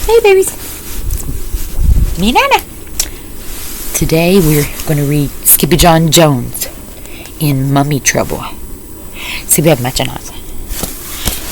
Hey, babies. Me, Nana. Today we're going to read SkippyJonJones in Mummy Trouble. See, we have muchachos.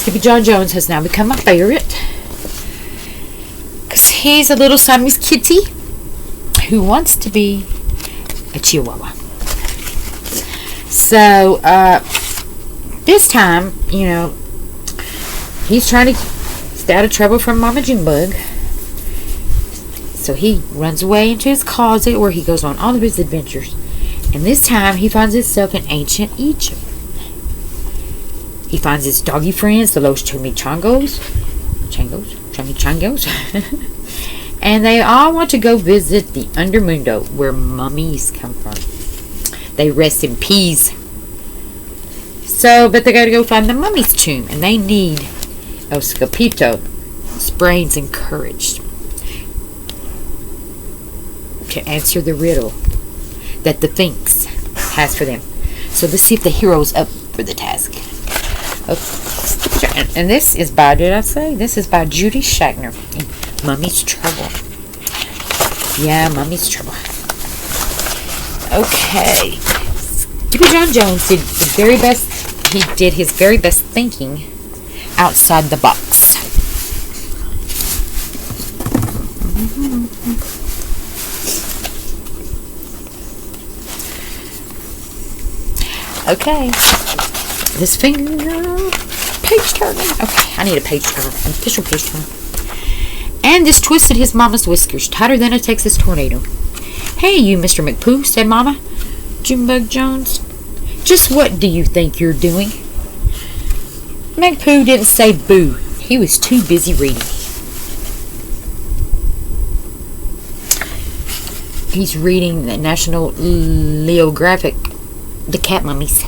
SkippyJonJones has now become my favorite because he's a little Siamese kitty who wants to be a Chihuahua. So, this time, he's trying to stay out of trouble from Mama Junebug. So he runs away into his closet where he goes on all of his adventures. And this time he finds himself in ancient Egypt. He finds his doggy friends, the Los Chimichangas. Chimichangas. And they all want to go visit the Under Mundo where mummies come from. They rest in peace. But they gotta go find the mummy's tomb. And they need Skippito, his brains and courage, to answer the riddle that the Finx has for them. So let's see if the hero's up for the task. Okay. And this is by, this is by Judy Schachner in Mummy's Trouble. Yeah, Mummy's Trouble. Okay. SkippyJonJones did the very best. He did his very best thinking outside the box. Okay. This finger. Page turner. Okay, I need a page turner. An official page turner. And this twisted his mama's whiskers tighter than a Texas tornado. Hey, you, Mr. McPoo, said Mama Junebug Jones. Just what do you think you're doing? McPoo didn't say boo. He was too busy reading. He's reading the National Geographic, the cat mummies.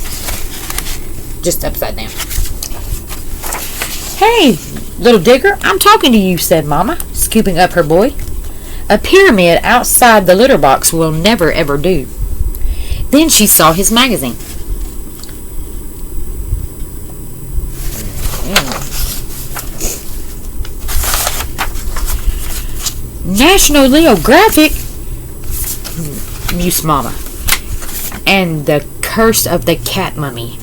Just upside down. Hey, little digger, I'm talking to you, said Mama, scooping up her boy. A pyramid outside the litter box will never ever do. Then she saw his magazine. National Geographic, mused Mama, and the curse of the cat mummy.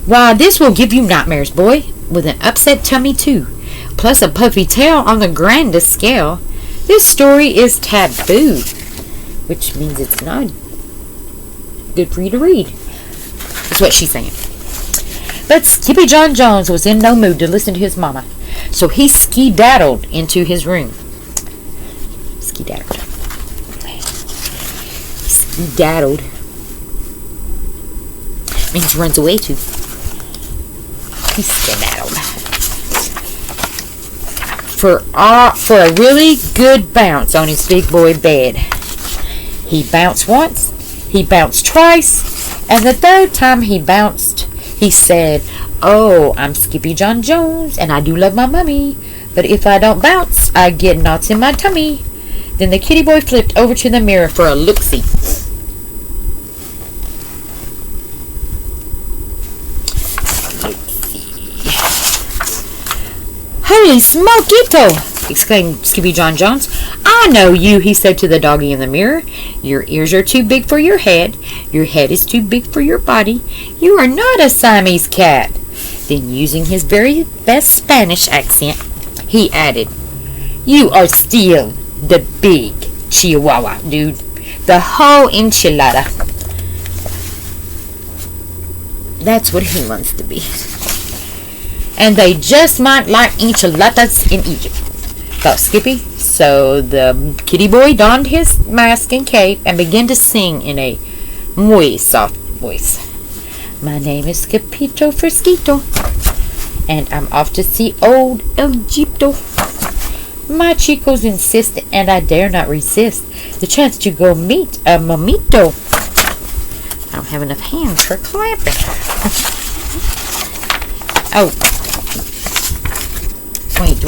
Why, this will give you nightmares, boy, with an upset tummy too, plus a puffy tail on the grandest scale. This story is taboo, which means it's not good for you to read. That's what she's saying. But SkippyJonJones was in no mood to listen to his mama, so he skedaddled into his room. Skedaddled. Means runs away to. He skedaddled. For a really good bounce on his big boy bed. He bounced once, he bounced twice, and the third time he bounced, he said, "Oh, I'm SkippyJonJones, and I do love my mummy, but if I don't bounce, I get knots in my tummy." Then the kitty boy flipped over to the mirror for a look-see. "Holy smokito!" exclaimed SkippyJonJones. "I know you," he said to the doggy in the mirror. "Your ears are too big for your head. Your head is too big for your body. You are not a Siamese cat." Then, using his very best Spanish accent, he added, "You are still the big Chihuahua, dude. The whole enchilada." That's what he wants to be. And they just might like enchiladas in Egypt, thought Skippy. So the kitty boy donned his mask and cape and began to sing in a muy soft voice. "My name is Skippito Frisquito, and I'm off to see old Egypto. My chicos insist, and I dare not resist the chance to go meet a mamito." I don't have enough hands for clapping. Oh. Wait.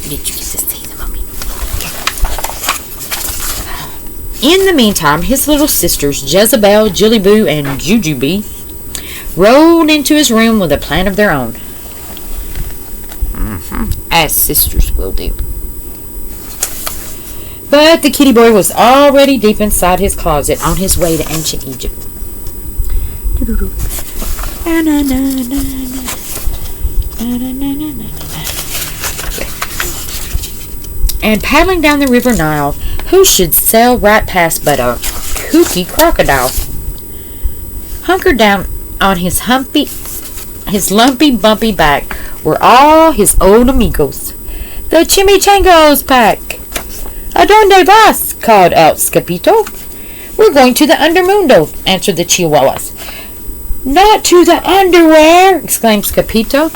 Did you just see the mummy? Okay. In the meantime, his little sisters, Jezebel, Jillyboo, and Jujubee, rolled into his room with a plan of their own. As sisters will do. But the kitty boy was already deep inside his closet on his way to ancient Egypt. And paddling down the river Nile, who should sail right past but a kooky crocodile? Hunkered down on his lumpy, bumpy back were all his old amigos. The Chimichangas pack. "Adonde vas?" called out Skippito. "We're going to the Under Mundo," answered the Chihuahuas. "Not to the underwear!" exclaimed Skippito.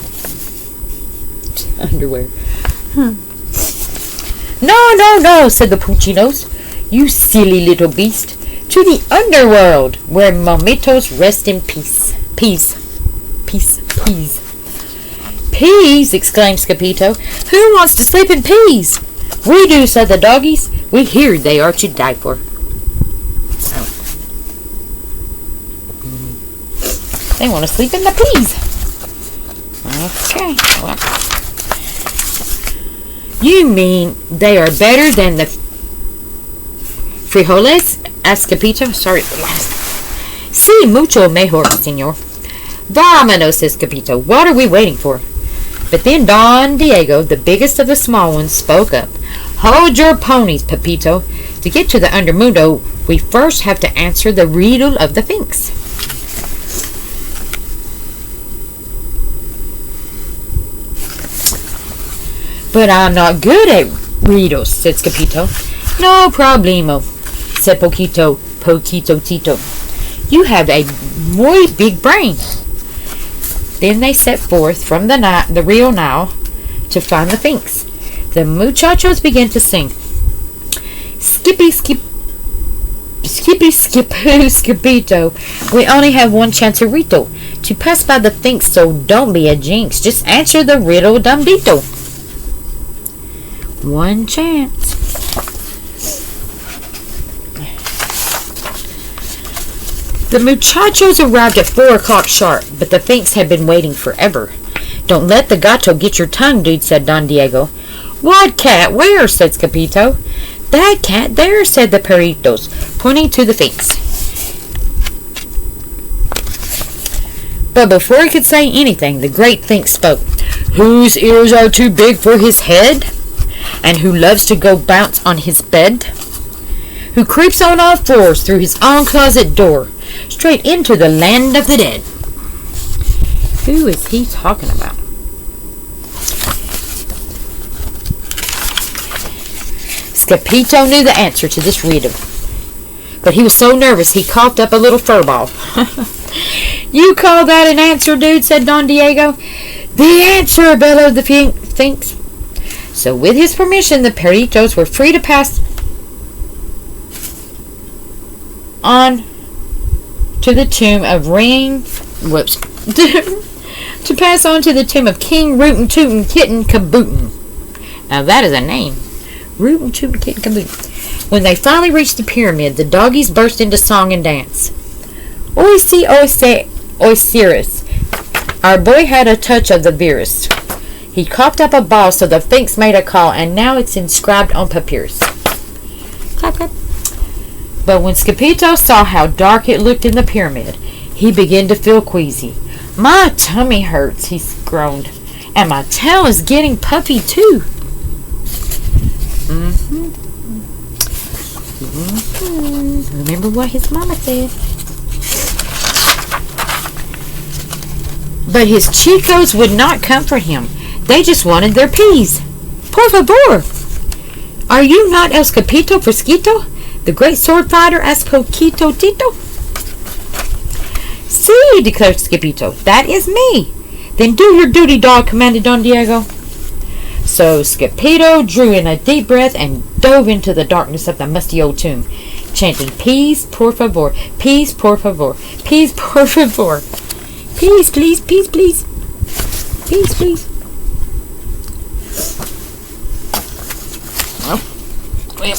Underwear. No, said the Puchinos. "You silly little beast. To the underworld, where mamitos rest in peace." Peas, exclaimed Skippito. "Who wants to sleep in peas?" "We do," said the doggies. "We hear they are to die for." Oh. They want to sleep in the peas. Okay. Well. "You mean they are better than the frijoles?" asked Skippito. Sorry. "Sí, mucho mejor, señor." "Vamanos," says Skippito. "What are we waiting for?" But then Don Diego, the biggest of the small ones, spoke up. "Hold your ponies, Pepito. To get to the Under Mundo, we first have to answer the reedle of the Finx." "But I'm not good at reedles," said Skippito. "No problemo," said Poquito Tito. "You have a muy big brain." Then they set forth from the Rio Nile to find the Finx. The muchachos began to sing. "Skippy, skip, Skippito. We only have one chancerito to pass by the Finx, so don't be a jinx. Just answer the riddle, dumbdito." One chance. The muchachos arrived at 4 o'clock sharp, but the Finx had been waiting forever. "Don't let the gato get your tongue, dude," said Don Diego. "What cat? Where?" said Skippito. "That cat there," said the perritos, pointing to the Finx. But before he could say anything, the Great Finx spoke. "Whose ears are too big for his head? And who loves to go bounce on his bed? Who creeps on all fours through his own closet door, straight into the land of the dead?" Who is he talking about? Skippito knew the answer to this riddle, but he was so nervous he coughed up a little furball. "You call that an answer, dude?" said Don Diego. "The answer," bellowed the Finx. So with his permission, the perritos were free to pass on to the tomb of to pass on to the tomb of King Rootin' Tootin' Kitten Kabootin. Now that is a name. Rootin' Tootin' Kitten Kabootin. When they finally reached the pyramid, the doggies burst into song and dance. Osiris. Our boy had a touch of the virus. He coughed up a ball, so the Finx made a call, and now it's inscribed on papyrus. Clap, clap. But when Skippito saw how dark it looked in the pyramid, he began to feel queasy. "My tummy hurts," he groaned, "and my tail is getting puffy too." Remember what his mama said. But his chicos would not comfort him. They just wanted their peas. "Por favor, are you not El Skippito Fresquito, the great sword fighter?" asked Poquito Tito. "Sí," declared Skippito. "That is me." "Then do your duty, dog," commanded Don Diego. So Skippito drew in a deep breath and dove into the darkness of the musty old tomb, chanting, "Peas, por favor, peas, por favor, peas, por favor. Peas, please, peas, please. Peas, please." Oh, well,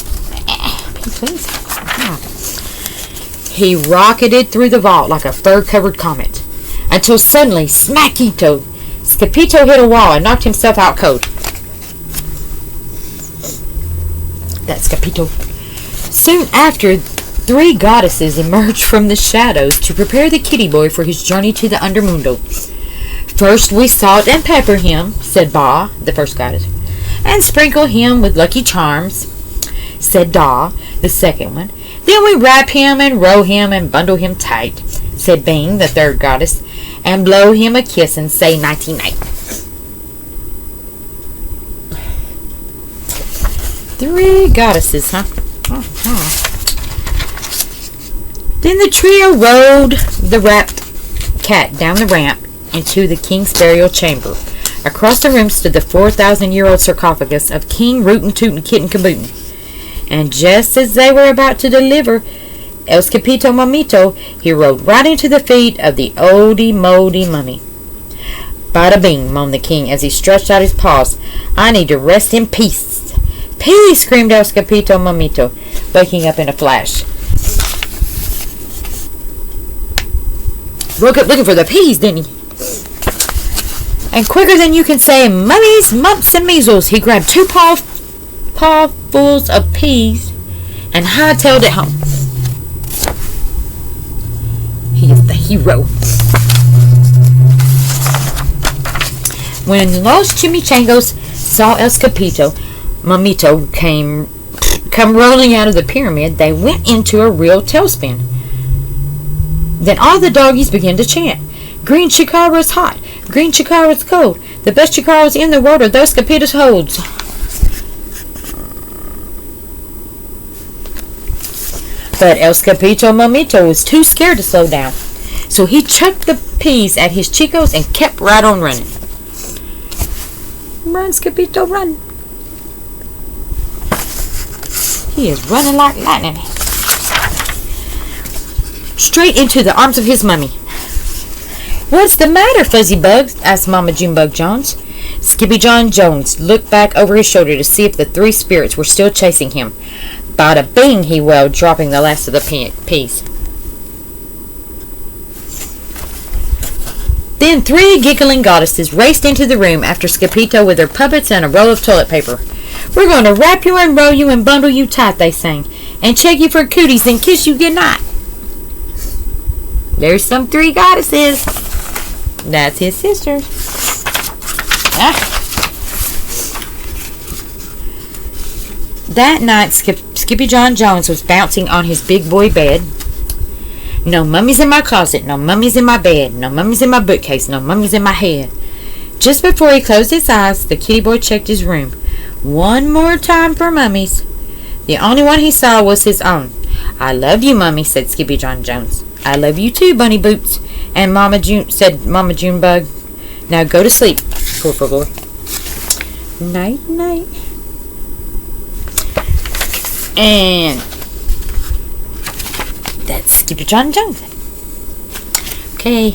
peas, please. He rocketed through the vault like a fur-covered comet, until suddenly, smackito, Skippito hit a wall and knocked himself out cold. That's Skippito. Soon after, 3 goddesses emerged from the shadows to prepare the kitty boy for his journey to the Under Mundo. First we salt and pepper him, said Ba, the first goddess, and sprinkle him with lucky charms, said Da, the second one. Then we wrap him and roll him and bundle him tight, said Bing, the third goddess, and blow him a kiss and say nighty-night. 3 goddesses, huh? Then the trio rode the wrapped cat down the ramp into the king's burial chamber. Across the room stood the 4,000-year-old sarcophagus of King Rootin' Tootin' Kitten Kabootin'. And just as they were about to deliver El Skippito Mamito, he rode right into the feet of the oldie moldy mummy. Bada bing, moaned the king as he stretched out his paws. I need to rest in peace. Peace, screamed El Skippito Mamito, waking up in a flash. Woke up looking for the peas, didn't he? And quicker than you can say mummies, mumps, and measles, he grabbed 2 pawfuls of peas and hightailed it home. He is the hero. When Los Chimichangas saw El Skippito Mamito come rolling out of the pyramid, they went into a real tailspin. Then all the doggies began to chant, Green Chihuahua's hot, Green Chihuahua's cold, the best Chihuahuas in the world are those Skippitos holds. But El Skippito Mamito was too scared to slow down, so he chucked the peas at his chicos and kept right on running. Run, Skippito, run. He is running like lightning. Straight into the arms of his mummy. What's the matter, Fuzzy Bug? Asked Mama Junebug Jones. SkippyJonJones looked back over his shoulder to see if the 3 spirits were still chasing him. Bada bing, he wailed, dropping the last of the peas. Then 3 giggling goddesses raced into the room after Skippito with their puppets and a roll of toilet paper. We're going to wrap you and roll you and bundle you tight, they sang, and check you for cooties and kiss you goodnight. There's some 3 goddesses. That's his sisters. That night, SkippyJonJones was bouncing on his big boy bed. No mummies in my closet, no mummies in my bed, no mummies in my bookcase, no mummies in my head. Just before he closed his eyes, the kitty boy checked his room. One more time for mummies. The only one he saw was his own. I love you, Mummy, said SkippyJonJones. I love you too, Bunny Boots. And said Mama Junebug. Now go to sleep, poor boy. Night, night. And that's SkippyJonJones. Okay.